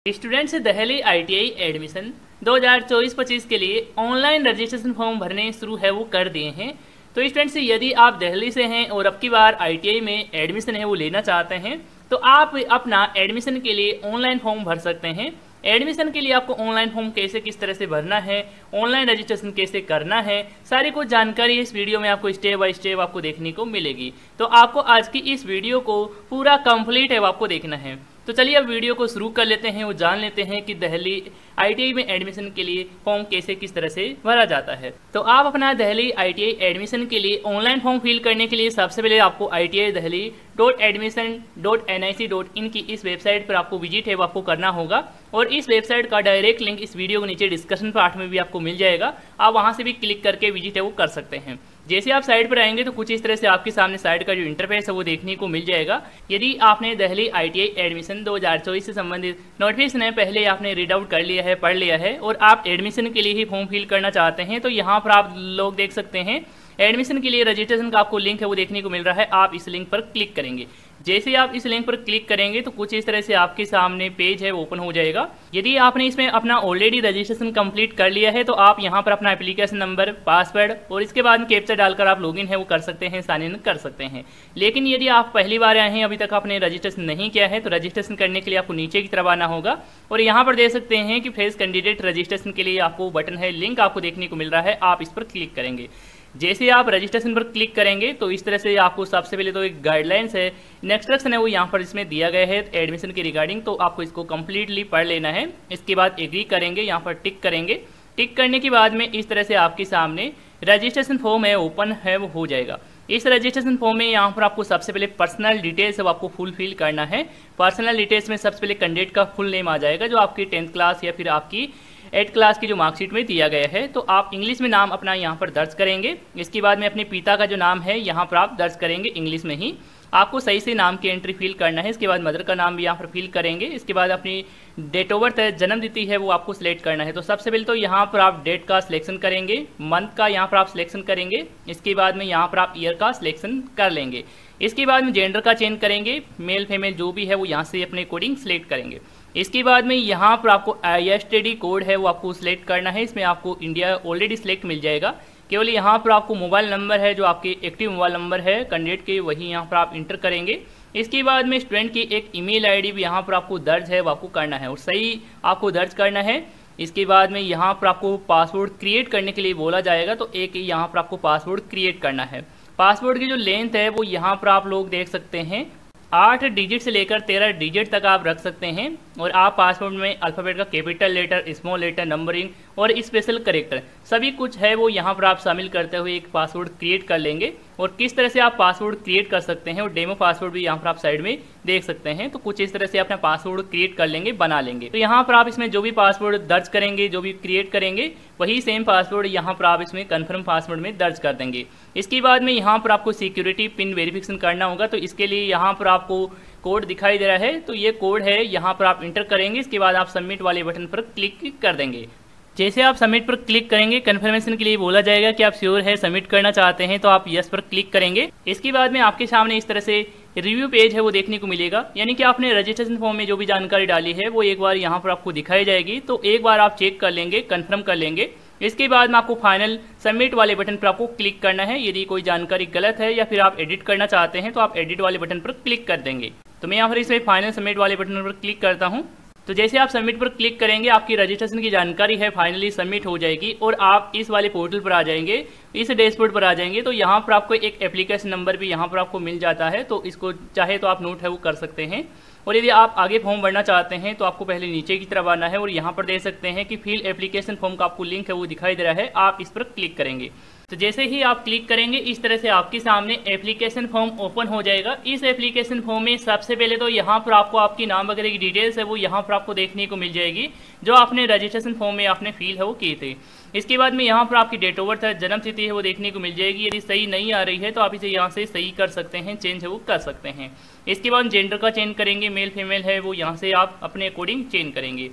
Students Delhi ITI admission 2024-25 के लिए online registration form भरने शुरू है वो कर दिए हैं। तो स्टूडेंट्स यदि आप दिल्ली से हैं और अब की बार आईटीआई में एडमिशन है वो लेना चाहते हैं तो आप अपना एडमिशन के लिए ऑनलाइन फॉर्म भर सकते हैं। एडमिशन के लिए आपको ऑनलाइन फॉर्म कैसे किस तरह से भरना है, ऑनलाइन रजिस्ट्रेशन कैसे करना है, सारी कुछ जानकारी इस वीडियो में आपको स्टेप बाय स्टेप आपको देखने को मिलेगी। तो आपको आज की इस वीडियो को पूरा कंप्लीट है वो आपको देखना है। तो चलिए अब वीडियो को शुरू कर लेते हैं और जान लेते हैं कि दिल्ली आईटीआई में एडमिशन के लिए फॉर्म कैसे किस तरह से भरा जाता है। तो आप अपना दिल्ली आईटीआई एडमिशन के लिए ऑनलाइन फॉर्म फिल करने के लिए सबसे पहले आपको ITI-Delhi.admission.nic.in की इस वेबसाइट पर आपको विजिट है वो आपको करना होगा और इस वेबसाइट का डायरेक्ट लिंक इस वीडियो के नीचे डिस्कशन पार्ट में भी आपको मिल जाएगा। आप वहां से भी क्लिक करके विजिट है वो कर सकते हैं। जैसे आप साइट पर आएंगे तो कुछ इस तरह से आपके सामने साइट का जो इंटरफेस है वो देखने को मिल जाएगा। यदि आपने दिल्ली आईटीआई एडमिशन 2024 से संबंधित नोटिफिकेशन है पहले आपने रीड आउट कर लिया है, पढ़ लिया है और आप एडमिशन के लिए ही फॉर्म फिल करना चाहते हैं तो यहाँ पर आप लोग देख सकते हैं एडमिशन के लिए रजिस्ट्रेशन का आपको लिंक है वो देखने को मिल रहा है। आप इस लिंक पर क्लिक करेंगे। जैसे आप इस लिंक पर क्लिक करेंगे तो कुछ इस तरह से आपके सामने पेज है वो ओपन हो जाएगा। यदि आपने इसमें अपना ऑलरेडी रजिस्ट्रेशन कंप्लीट कर लिया है तो आप यहाँ पर अपना एप्लीकेशन नंबर, पासवर्ड और इसके बाद कैप्चा डालकर आप लॉगिन है वो कर सकते हैं, साइन इन कर सकते हैं। लेकिन यदि आप पहली बार आए हैं, अभी तक आपने रजिस्ट्रेशन नहीं किया है तो रजिस्ट्रेशन करने के लिए आपको नीचे की तरफ आना होगा और यहाँ पर देख सकते हैं कि फ्रेश कैंडिडेट रजिस्ट्रेशन के लिए आपको बटन है, लिंक आपको देखने को मिल रहा है। आप इस पर क्लिक करेंगे। जैसे आप रजिस्ट्रेशन पर क्लिक करेंगे तो इस तरह से आपको सबसे पहले तो एक गाइडलाइंस है, इंस्ट्रक्शन है वो यहाँ पर इसमें दिया गया है एडमिशन के रिगार्डिंग, तो आपको इसको कम्प्लीटली पढ़ लेना है। इसके बाद एग्री करेंगे, यहाँ पर टिक करेंगे। टिक करने के बाद में इस तरह से आपके सामने रजिस्ट्रेशन फॉर्म है ओपन है वो हो जाएगा। इस रजिस्ट्रेशन फॉर्म में यहाँ पर आपको सबसे पहले पर्सनल डिटेल्स है वो आपको फुल फिल करना है। पर्सनल डिटेल्स में सबसे पहले कैंडिडेट का फुल नेम आ जाएगा जो आपकी 10th क्लास या फिर आपकी 8th क्लास की जो मार्कशीट में दिया गया है। तो आप इंग्लिश में नाम अपना यहाँ पर दर्ज करेंगे। इसके बाद में अपने पिता का जो नाम है यहाँ पर आप दर्ज करेंगे इंग्लिश में ही। आपको सही से नाम की एंट्री फिल करना है। इसके बाद मदर का नाम भी यहाँ पर फिल करेंगे। इसके बाद अपनी डेट ऑफ बर्थ है, जन्म तिथि है वो आपको सिलेक्ट करना है। तो सबसे पहले तो यहाँ पर आप डेट का सिलेक्शन करेंगे, मंथ का यहाँ पर आप सिलेक्शन करेंगे। इसके बाद में यहाँ पर आप ईयर का सिलेक्शन कर लेंगे। इसके बाद में जेंडर का चेंज करेंगे, मेल फीमेल जो भी है वो यहाँ से अपने अकॉर्डिंग सिलेक्ट करेंगे। इसके बाद में यहाँ पर आपको ISTD कोड है वो आपको सिलेक्ट करना है। इसमें आपको इंडिया ऑलरेडी सिलेक्ट मिल जाएगा। केवल यहाँ पर आपको मोबाइल नंबर है जो आपके एक्टिव मोबाइल नंबर है कैंडिडेट के, वही यहाँ पर आप इंटर करेंगे। इसके बाद में स्टूडेंट की एक ईमेल आईडी भी यहाँ पर आपको दर्ज है वो आपको करना है और सही आपको दर्ज करना है। इसके बाद में यहाँ पर आपको पासवर्ड क्रिएट करने के लिए बोला जाएगा तो एक यहाँ पर आपको पासवर्ड क्रिएट करना है। पासवर्ड की जो लेंथ है वो यहाँ पर आप लोग देख सकते हैं 8 डिजिट से लेकर 13 डिजिट तक आप रख सकते हैं और आप पासवर्ड में अल्फ़ाबेट का capital letter, small letter, numbering और स्पेशल करेक्टर सभी कुछ है वो यहाँ पर आप शामिल करते हुए एक पासवर्ड क्रिएट कर लेंगे। और किस तरह से आप पासवर्ड क्रिएट कर सकते हैं और डेमो पासवर्ड भी यहाँ पर आप साइड में देख सकते हैं। तो कुछ इस तरह से अपना पासवर्ड क्रिएट कर लेंगे, बना लेंगे। तो यहाँ पर आप इसमें जो भी पासवर्ड दर्ज करेंगे, जो भी क्रिएट करेंगे, वही सेम पासवर्ड यहाँ पर आप इसमें कन्फर्म पासवर्ड में दर्ज कर देंगे। इसके बाद में यहाँ पर आपको सिक्योरिटी पिन वेरिफिकेशन करना होगा। तो इसके लिए यहाँ पर आपको कोड दिखाई दे रहा है, तो ये कोड है, यहाँ पर आप इंटर करेंगे। इसके बाद आप सबमिट वाले बटन पर क्लिक कर देंगे। जैसे आप सबमिट पर क्लिक करेंगे कंफर्मेशन के लिए बोला जाएगा कि आप श्योर है सबमिट करना चाहते हैं, तो आप यस पर क्लिक करेंगे। इसके बाद में आपके सामने इस तरह से रिव्यू पेज है वो देखने को मिलेगा, यानी कि आपने रजिस्ट्रेशन फॉर्म में जो भी जानकारी डाली है वो एक बार यहाँ पर आपको दिखाई जाएगी। तो एक बार आप चेक कर लेंगे, कंफर्म कर लेंगे। इसके बाद में आपको फाइनल सबमिट वाले बटन पर आपको क्लिक करना है। यदि कोई जानकारी गलत है या फिर आप एडिट करना चाहते हैं तो आप एडिट वाले बटन पर क्लिक कर देंगे। तो मैं यहाँ पर इसमें फाइनल सबमिट वाले बटन पर क्लिक करता हूँ। तो जैसे आप सबमिट पर क्लिक करेंगे आपकी रजिस्ट्रेशन की जानकारी है फाइनली सबमिट हो जाएगी और आप इस वाले पोर्टल पर आ जाएंगे, इस डैशबोर्ड पर आ जाएंगे। तो यहाँ पर आपको एक एप्लीकेशन नंबर भी यहाँ पर आपको मिल जाता है, तो इसको चाहे तो आप नोट है वो कर सकते हैं। और यदि आप आगे फॉर्म भरना चाहते हैं तो आपको पहले नीचे की तरफ आना है और यहाँ पर देख सकते हैं कि फिल एप्लीकेशन फॉर्म का आपको लिंक है वो दिखाई दे रहा है। आप इस पर क्लिक करेंगे। तो जैसे ही आप क्लिक करेंगे इस तरह से आपके सामने एप्लीकेशन फॉर्म ओपन हो जाएगा। इस एप्लीकेशन फॉर्म में सबसे पहले तो यहाँ पर आपको आपकी नाम वगैरह की डिटेल्स है वो यहाँ पर आपको देखने को मिल जाएगी जो आपने रजिस्ट्रेशन फॉर्म में आपने फिल है वो किए थे। इसके बाद में यहाँ पर आपकी डेट ऑफ बर्थ है, जन्म तिथि है वो देखने को मिल जाएगी। यदि सही नहीं आ रही है तो आप इसे यहाँ से सही कर सकते हैं, चेंज है वो कर सकते हैं। इसके बाद जेंडर का चेंज करेंगे, मेल फीमेल है वो यहाँ से आप अपने अकॉर्डिंग चेंज करेंगे।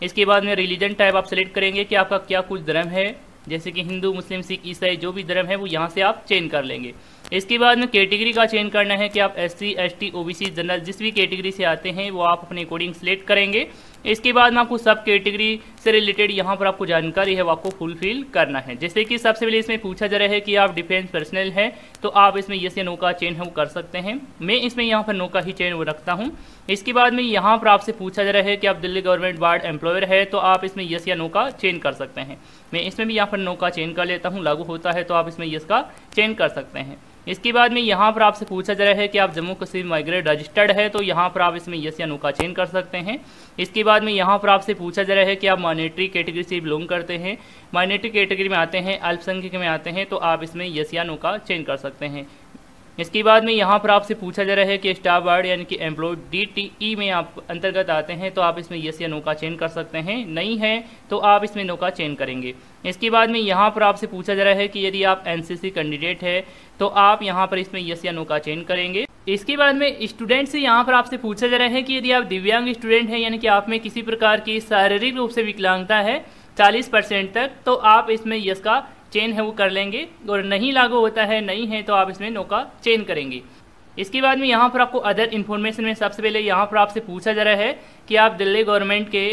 इसके बाद में रिलीजन टाइप आप सेलेक्ट करेंगे कि आपका क्या कुछ धर्म है, जैसे कि हिंदू, मुस्लिम, सिख, ईसाई जो भी धर्म है वो यहाँ से आप चेंज कर लेंगे। इसके बाद में कैटेगरी का चेंज करना है कि आप SC, ST, OBC, जनरल जिस भी कैटेगरी से आते हैं वो आप अपने अकॉर्डिंग सिलेक्ट करेंगे। इसके बाद में आपको सब कैटेगरी से रिलेटेड यहाँ पर आपको जानकारी है वो आपको फुलफिल करना है। जैसे कि सबसे पहले इसमें पूछा जा रहा है कि आप डिफेंस पर्सनल हैं, तो आप इसमें यस या नो का चयन है वो कर सकते हैं। मैं इसमें यहाँ पर नो का ही चयन वो रखता हूँ। इसके बाद में यहाँ पर आपसे पूछा जा रहा है कि आप दिल्ली गवर्नमेंट वार्ड एम्प्लॉयर है, तो आप इसमें यस या नो का चयन कर सकते हैं। मैं इसमें भी यहाँ पर नो का चयन कर लेता हूँ, लागू होता है तो आप इसमें यस का चयन कर सकते हैं। इसके बाद में यहाँ पर आपसे पूछा जा रहा है कि आप जम्मू कश्मीर माइग्रेट रजिस्टर्ड है, तो यहाँ पर आप इसमें यस या नो का चयन कर सकते हैं। इसके बाद में यहाँ पर आपसे पूछा जा रहा है कि आप माइनॉरिटी कैटेगरी से बिलोंग करते हैं, माइनॉरिटी कैटेगरी में आते हैं, अल्पसंख्यक में आते हैं, तो आप इसमें यस या नो का चयन कर सकते हैं। इसके बाद में यहाँ पर आपसे पूछा जा रहा है कि स्टाफ वार्ड यानी कि एम्प्लॉय DTE में आप अंतर्गत आते हैं, तो आप इसमें यस या नो का चयन कर सकते हैं। नहीं है तो आप इसमें नो का चयन करेंगे। इसके बाद में यहाँ पर आपसे पूछा जा रहा है कि यदि आप NCC कैंडिडेट है तो आप यहाँ पर इसमें यस या नो का चयन करेंगे। इसके बाद में स्टूडेंट से यहाँ पर आपसे पूछा जा रहा है कि यदि आप दिव्यांग स्टूडेंट हैं यानी कि आप में किसी प्रकार की शारीरिक रूप से विकलांगता है 40% तक, तो आप इसमें यस का चयन है वो कर लेंगे। और नहीं लागू होता है, नहीं है तो आप इसमें नो का चयन करेंगे। इसके बाद में यहाँ पर आपको अदर इन्फॉर्मेशन में सबसे पहले यहाँ पर आपसे पूछा जा रहा है कि आप दिल्ली गवर्नमेंट के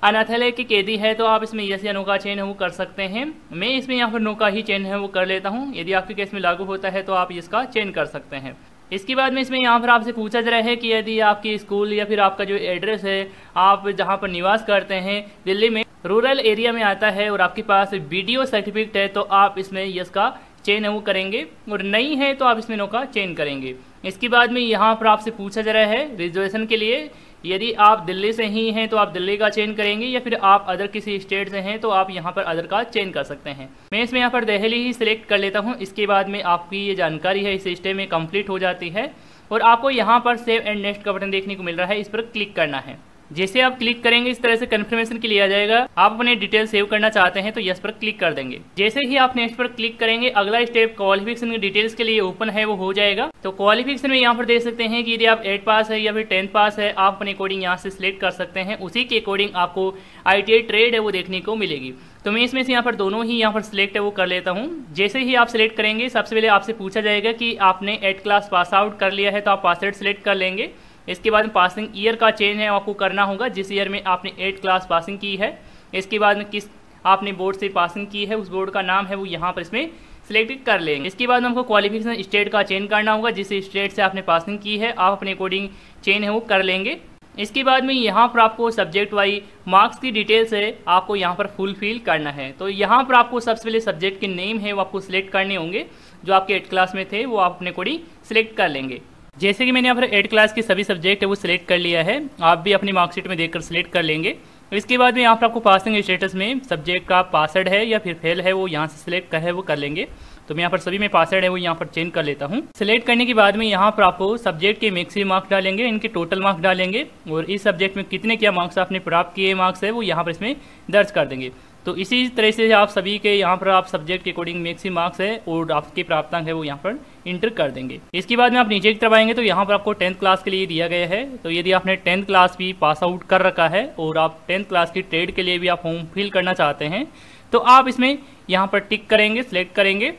अनाथालय के कैदी है, तो आप इसमें यस या नो का चयन है वो कर सकते हैं। मैं इसमें यहाँ पर नो का ही चयन है वो कर लेता हूँ। यदि आपके केस में लागू होता है तो आप इसका चयन कर सकते हैं। इसके बाद में इसमें यहाँ पर आपसे पूछा जा रहा है कि यदि आपकी स्कूल या फिर आपका जो एड्रेस है, आप जहाँ पर निवास करते हैं दिल्ली में रूरल एरिया में आता है और आपके पास BDO सर्टिफिकेट है, तो आप इसमें यस का चयन है वो करेंगे। और नहीं है तो आप इसमें नो का चयन करेंगे। इसके बाद में यहाँ पर आपसे पूछा जा रहा है रिजर्वेशन के लिए, यदि आप दिल्ली से ही हैं तो आप दिल्ली का चयन करेंगे, या फिर आप अदर किसी स्टेट से हैं तो आप यहाँ पर अदर का चयन कर सकते हैं। मैं इसमें यहाँ पर दिल्ली ही सिलेक्ट कर लेता हूँ। इसके बाद में आपकी ये जानकारी है इस स्टेप में कंप्लीट हो जाती है और आपको यहाँ पर सेव एंड नेक्स्ट का बटन देखने को मिल रहा है, इस पर क्लिक करना है। जैसे आप क्लिक करेंगे इस तरह से कंफर्मेशन के लिए आ जाएगा। आप अपने डिटेल सेव करना चाहते हैं तो यस पर क्लिक कर देंगे। जैसे ही आप नेक्स्ट पर क्लिक करेंगे अगला स्टेप क्वालिफिकेशन की डिटेल्स के लिए ओपन है वो हो जाएगा। तो क्वालिफिकेशन में यहाँ पर देख सकते हैं कि यदि आप 8 पास है या फिर 10 पास है, आप अपने अकॉर्डिंग यहाँ से सिलेक्ट कर सकते हैं। उसी के अकॉर्डिंग आपको ITI ट्रेड है वो देखने को मिलेगी। तो मैं इसमें से यहाँ पर दोनों ही यहाँ पर सिलेक्ट है वो कर लेता हूँ। जैसे ही आप सिलेक्ट करेंगे सबसे पहले आपसे पूछा जाएगा कि आपने 8 क्लास पास आउट कर लिया है, तो आप पास आउट सिलेक्ट कर लेंगे। इसके बाद पासिंग ईयर का चेंज है आपको करना होगा, जिस ईयर में आपने 8 क्लास पासिंग की है। इसके बाद में किस आपने बोर्ड से पासिंग की है उस बोर्ड का नाम है वो यहाँ पर इसमें सिलेक्ट कर लेंगे। इसके बाद में हमको क्वालिफिकेशन स्टेट का चेंज करना होगा, जिस स्टेट से आपने पासिंग की है आप अपने अकॉर्डिंग चेंज है वो कर लेंगे। इसके बाद में यहाँ पर आपको सब्जेक्ट वाइज मार्क्स की डिटेल्स है आपको यहाँ पर फुलफिल करना है। तो यहाँ पर आपको सबसे पहले सब्जेक्ट के नेम है वो आपको सिलेक्ट करने होंगे, जो आपके 8 क्लास में थे वो आप अपने अकॉर्डिंग सिलेक्ट कर लेंगे। जैसे कि मैंने यहाँ पर 8 क्लास के सभी सब्जेक्ट है वो सिलेक्ट कर लिया है, आप भी अपनी मार्कशीट में देखकर सिलेक्ट कर लेंगे। इसके बाद में यहाँ पर आपको पासिंग स्टेटस में सब्जेक्ट का पासड है या फिर फेल है वो यहाँ से सिलेक्ट है वो कर लेंगे। तो मैं यहाँ पर सभी में पासड है वो यहाँ पर चेंज कर लेता हूँ। सिलेक्ट करने के बाद में यहाँ पर आपको सब्जेक्ट के मैक्सिमम मार्क्स डालेंगे, इनके टोटल मार्क्स डालेंगे और इस सब्जेक्ट में कितने क्या मार्क्स आपने प्राप्त किए मार्क्स है वो यहाँ पर इसमें दर्ज कर देंगे। तो इसी तरह से आप सभी के यहाँ पर आप सब्जेक्ट के अकॉर्डिंग मैक्सिमम मार्क्स है और आपके प्राप्तांक है वो यहाँ पर इंटर कर देंगे। इसके बाद में आप नीचे की तरफ आएंगे तो यहाँ पर आपको 10th क्लास के लिए दिया गया है। तो यदि आपने 10th क्लास भी पास आउट कर रखा है और आप 10th क्लास की ट्रेड के लिए भी आप फॉर्म फिल करना चाहते हैं तो आप इसमें यहाँ पर टिक करेंगे, सिलेक्ट करेंगे।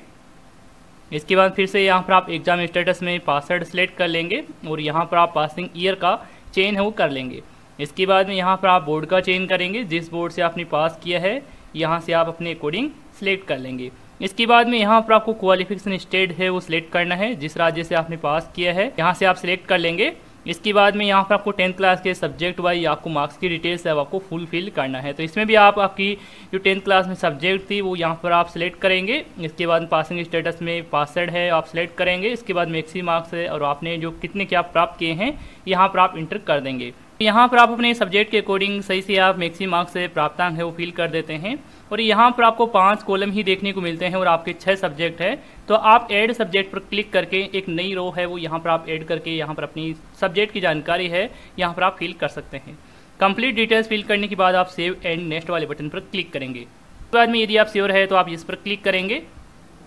इसके बाद फिर से यहाँ पर आप एग्जाम स्टेटस में पासवर्ड सिलेक्ट कर लेंगे और यहाँ पर आप पासिंग ईयर का चेंज है वो कर लेंगे। इसके बाद में यहाँ पर आप बोर्ड का चेंज करेंगे, जिस बोर्ड से आपने पास किया है यहाँ से आप अपने अकॉर्डिंग सिलेक्ट कर लेंगे। इसके बाद में यहाँ पर आपको क्वालिफिकेशन स्टेट है वो सिलेक्ट करना है, जिस राज्य से आपने पास किया है यहाँ से आप सिलेक्ट कर लेंगे। इसके बाद में यहाँ पर आपको 10th क्लास के सब्जेक्ट वाइज आपको मार्क्स की डिटेल्स है आपको फुलफिल करना है। तो इसमें भी आप आपकी जो 10th क्लास में सब्जेक्ट थी वो यहाँ पर आप सिलेक्ट करेंगे। इसके बाद पासिंग स्टेटस में पासवर्ड है आप सिलेक्ट करेंगे। इसके बाद मैक्सिमम मार्क्स है और आपने जो कितने क्या प्राप्त किए हैं यहाँ पर आप इंटर कर देंगे। यहाँ पर आप अपने सब्जेक्ट के अकॉर्डिंग सही से आप मैक्सिमम मार्क्स से प्राप्तांक है वो फिल कर देते हैं। और यहाँ पर आपको 5 कॉलम ही देखने को मिलते हैं और आपके 6 सब्जेक्ट है। तो आप ऐड सब्जेक्ट पर क्लिक करके एक नई रो है वो यहाँ पर आप ऐड करके यहाँ पर अपनी सब्जेक्ट की जानकारी है यहाँ पर आप फिल कर सकते हैं। कंप्लीट डिटेल्स फिल करने के बाद आप सेव एंड नेक्स्ट वाले बटन पर क्लिक करेंगे। उसके बाद में यदि आप श्योर है तो आप इस पर क्लिक करेंगे।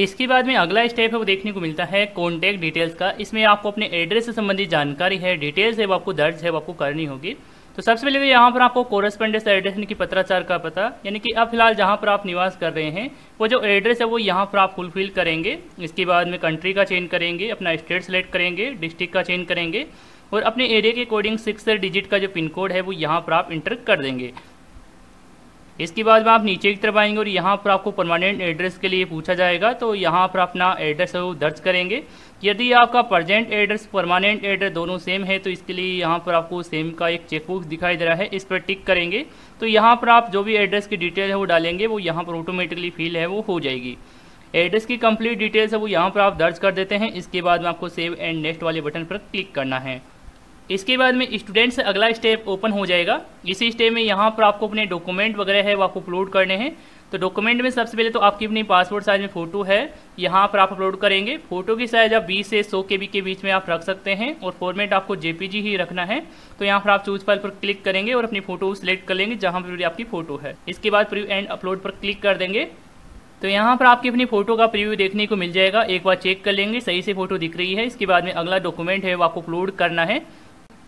इसके बाद में अगला स्टेप है वो देखने को मिलता है कॉन्टैक्ट डिटेल्स का। इसमें आपको अपने एड्रेस से संबंधित जानकारी है, डिटेल्स है वो आपको दर्ज है वो आपको करनी होगी। तो सबसे पहले तो यहाँ पर आपको कोरेस्पोंडेंस एड्रेस यानी कि पत्राचार का पता, यानी कि अब फिलहाल जहाँ पर आप निवास कर रहे हैं वो जो एड्रेस है वो यहाँ पर आप फुलफिल करेंगे। इसके बाद में कंट्री का चेंज करेंगे, अपना स्टेट सेलेक्ट करेंगे, डिस्ट्रिक्ट का चेंज करेंगे। और अपने एरिया के अकॉर्डिंग 6 डिजिट का जो पिन कोड है वो यहाँ पर आप इंटर कर देंगे। इसके बाद में आप नीचे की तरफ आएंगे और यहाँ पर आपको परमानेंट एड्रेस के लिए पूछा जाएगा, तो यहाँ पर अपना एड्रेस है वो दर्ज करेंगे। यदि आपका प्रेजेंट एड्रेस परमानेंट एड्रेस दोनों सेम है तो इसके लिए यहाँ पर आपको सेम का एक चेकबॉक्स दिखाई दे रहा है, इस पर टिक करेंगे तो यहाँ पर आप जो भी एड्रेस की डिटेल है वो डालेंगे वो यहाँ पर ऑटोमेटिकली फिल है वो हो जाएगी। एड्रेस की कंप्लीट डिटेल्स है वो यहाँ पर आप दर्ज कर देते हैं। इसके बाद में आपको सेव एंड नेक्स्ट वाले बटन पर क्लिक करना है। इसके बाद में स्टूडेंट से अगला स्टेप ओपन हो जाएगा। इसी स्टेप में यहाँ पर आपको अपने डॉक्यूमेंट वगैरह है वो आपको अपलोड करने हैं। तो डॉक्यूमेंट में सबसे पहले तो आपकी अपनी पासपोर्ट साइज में फ़ोटो है यहाँ पर आप अपलोड करेंगे। फोटो की साइज आप 20 से 100 KB के बीच में आप रख सकते हैं और फॉर्मेट आपको JPG ही रखना है। तो यहाँ पर आप चूज फाइल पर क्लिक करेंगे और अपनी फ़ोटो सेलेक्ट कर लेंगे जहाँ पर भी आपकी फ़ोटो है। इसके बाद प्रीव्यू एंड अपलोड पर क्लिक कर देंगे तो यहाँ पर आपकी अपनी फ़ोटो का प्रीव्यू देखने को मिल जाएगा। एक बार चेक कर लेंगे सही से फ़ोटो दिख रही है। इसके बाद में अगला डॉक्यूमेंट है वो आपको अपलोड करना है।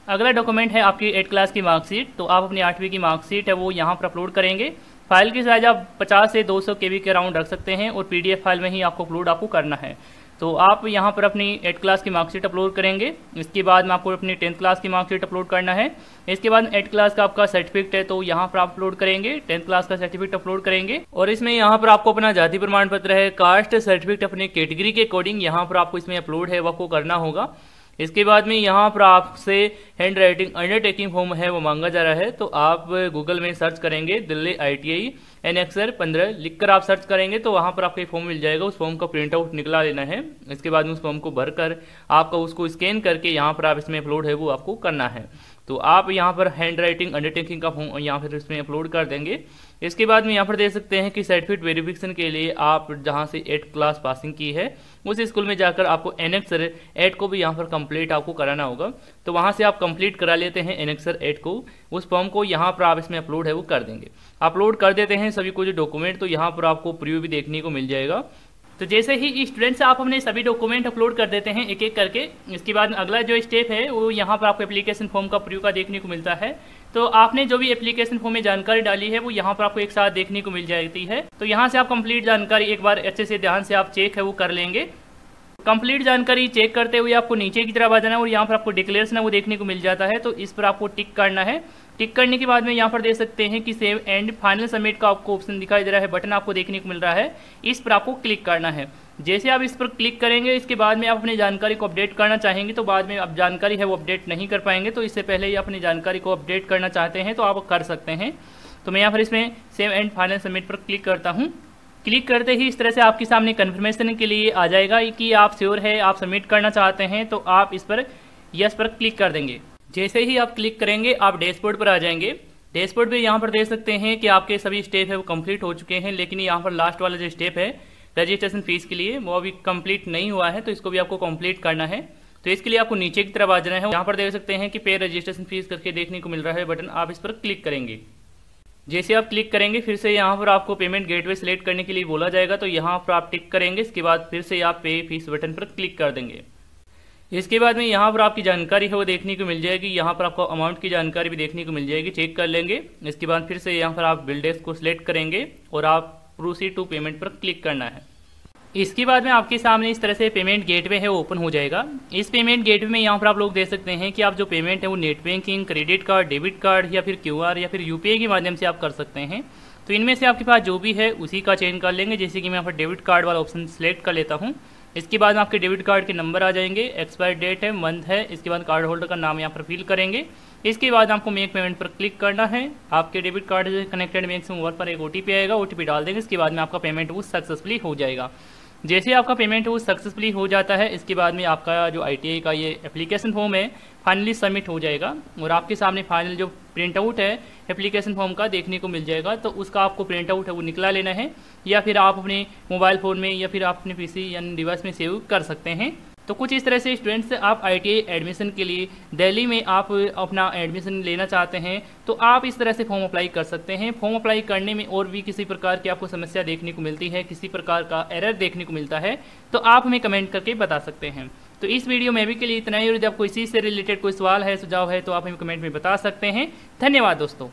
अगला डॉक्यूमेंट है आपकी 8th क्लास की मार्कशीट। तो आप अपनी 8वीं की मार्कशीट है वो यहाँ पर अपलोड करेंगे। फाइल की साइज आप 50 से 200 KB के अराउंड रख सकते हैं और PDF फाइल में ही आपको अपलोड करना है। तो आप यहाँ पर अपनी 8th क्लास की मार्कशीट अपलोड करेंगे। इसके बाद में आपको अपनी 10th क्लास की मार्कशीट अपलोड करना है। इसके बाद 8th क्लास का आपका सर्टिफिकेट है तो यहाँ पर आप अपलोड करेंगे। 10th क्लास का सर्टिफिकेट अपलोड करेंगे और इसमें यहाँ पर आपको अपना जाति प्रमाण पत्र है, कास्ट सर्टिफिकेट अपने कैटेगरी के अकॉर्डिंग यहाँ पर आपको इसमें अपलोड है वो आपको करना होगा। इसके बाद में यहाँ पर आपसे हैंड राइटिंग अंडरटेकिंग फॉर्म है वो मांगा जा रहा है। तो आप गूगल में सर्च करेंगे दिल्ली ITI NXR 15 लिखकर आप सर्च करेंगे तो वहाँ पर आपको एक फॉर्म मिल जाएगा। उस फॉर्म का प्रिंट आउट निकला लेना है। इसके बाद में उस फॉर्म को भरकर आपका उसको स्कैन करके यहाँ पर आप इसमें अपलोड है वो आपको करना है। तो आप यहाँ पर हैंड राइटिंग अंडरटेकिंग का फॉर्म यहाँ फिर इसमें अपलोड कर देंगे। इसके बाद में यहाँ पर देख सकते हैं कि सर्टिफिकेट वेरिफिकेशन के लिए आप जहाँ से 8th क्लास पासिंग की है उस स्कूल में जाकर आपको NXR 8 को भी यहाँ पर कंप्लीट आपको कराना होगा। तो वहाँ से आप कंप्लीट करा लेते हैं NXR 8 को। उस फॉर्म को यहाँ पर आप इसमें अपलोड है वो कर देंगे। अपलोड कर देते हैं सभी को जो डॉक्यूमेंट, तो यहाँ पर आपको प्रीव्यू भी देखने को मिल जाएगा। तो जैसे ही स्टूडेंट से आप अपने सभी डॉक्यूमेंट अपलोड कर देते हैं एक एक करके, इसके बाद अगला जो स्टेप है वो यहाँ पर आपको एप्लीकेशन फॉर्म का प्रीव्यू का देखने को मिलता है। तो आपने जो भी एप्लीकेशन फॉर्म में जानकारी डाली है वो यहाँ पर आपको एक साथ देखने को मिल जाती है। तो यहाँ से आप कंप्लीट जानकारी एक बार अच्छे से ध्यान से आप चेक है वो कर लेंगे। कंप्लीट जानकारी चेक करते हुए आपको नीचे की तरफ आ जाना है और यहाँ पर आपको डिक्लेरेशन है वो देखने को मिल जाता है। तो इस पर आपको टिक करना है। टिक करने के बाद में यहाँ पर देख सकते हैं कि सेव एंड फाइनल सबमिट का आपको ऑप्शन दिखाई दे रहा है, बटन आपको देखने को मिल रहा है। इस पर आपको क्लिक करना है। जैसे आप इस पर क्लिक करेंगे इसके बाद में आप अपनी जानकारी को अपडेट करना चाहेंगे तो बाद में आप जानकारी है वो अपडेट नहीं कर पाएंगे। तो इससे पहले ही अपनी जानकारी को अपडेट करना चाहते हैं तो आप कर सकते हैं। तो मैं यहाँ पर इसमें सेव एंड फाइनल सबमिट पर क्लिक करता हूँ। क्लिक करते ही इस तरह से आपके सामने कन्फर्मेशन के लिए आ जाएगा कि आप श्योर है आप सबमिट करना चाहते हैं। तो आप इस पर यस पर क्लिक कर देंगे। जैसे ही आप क्लिक करेंगे आप डैशबोर्ड पर आ जाएंगे। डैशबोर्ड पे यहाँ पर देख सकते हैं कि आपके सभी स्टेप है वो कंप्लीट हो चुके हैं, लेकिन यहाँ पर लास्ट वाला जो स्टेप है रजिस्ट्रेशन फीस के लिए वो अभी कंप्लीट नहीं हुआ है। तो इसको भी आपको कंप्लीट करना है। तो इसके लिए आपको नीचे की तरफ आ जाना है। यहाँ पर देख सकते हैं कि पे रजिस्ट्रेशन फीस करके देखने को मिल रहा है बटन, आप इस पर क्लिक करेंगे। जैसे आप क्लिक करेंगे फिर से यहाँ पर आपको पेमेंट गेटवे सेलेक्ट करने के लिए बोला जाएगा। तो यहाँ पर आप टिक करेंगे। इसके बाद फिर से आप पे फीस बटन पर क्लिक कर देंगे। इसके बाद में यहाँ पर आपकी जानकारी है वो देखने को मिल जाएगी। यहाँ पर आपको अमाउंट की जानकारी भी देखने को मिल जाएगी, चेक कर लेंगे। इसके बाद फिर से यहाँ पर आप बिल डेस्क को सिलेक्ट करेंगे और आप प्रोसीड टू पेमेंट पर क्लिक करना है। इसके बाद में आपके सामने इस तरह से पेमेंट गेटवे है वो ओपन हो जाएगा। इस पेमेंट गेटवे में यहाँ पर आप लोग देख सकते हैं कि आप जो पेमेंट है वो net banking, credit card, debit card या फिर QR या फिर UPI के माध्यम से आप कर सकते हैं। तो इनमें से आपके पास जो भी है उसी का चयन कर लेंगे। जैसे कि मैं यहाँ पर डेबिट कार्ड वाला ऑप्शन सेलेक्ट कर लेता हूँ। इसके बाद आपके डेबिट कार्ड के नंबर आ जाएंगे, एक्सपायर डेट है, मंथ है। इसके बाद कार्ड होल्डर का नाम यहाँ पर फिल करेंगे। इसके बाद आपको मेक पेमेंट पर क्लिक करना है। आपके डेबिट कार्ड से कनेक्टेड बैंक से मोबाइल पर एक OTP आएगा, OTP डाल देंगे। इसके बाद में आपका पेमेंट वो सक्सेसफुली हो जाएगा। जैसे आपका पेमेंट वो सक्सेसफुली हो जाता है इसके बाद में आपका जो ITI का ये एप्लीकेशन फॉर्म है फाइनली सबमिट हो जाएगा और आपके सामने फाइनल जो प्रिंट आउट है एप्लीकेशन फॉर्म का देखने को मिल जाएगा। तो उसका आपको प्रिंट आउट है वो निकला लेना है या फिर आप अपने मोबाइल फ़ोन में या फिर आप अपने PC या डिवाइस में सेव कर सकते हैं। तो कुछ इस तरह से स्टूडेंट्स आप ITI एडमिशन के लिए दिल्ली में आप अपना एडमिशन लेना चाहते हैं तो आप इस तरह से फॉर्म अप्लाई कर सकते हैं। फॉर्म अप्लाई करने में और भी किसी प्रकार की आपको समस्या देखने को मिलती है, किसी प्रकार का एरर देखने को मिलता है तो आप हमें कमेंट करके बता सकते हैं। तो इस वीडियो में अभी के लिए इतना ही और यदि आपको इसी से रिलेटेड कोई सवाल है, सुझाव है तो आप हमें कमेंट में बता सकते हैं। धन्यवाद दोस्तों।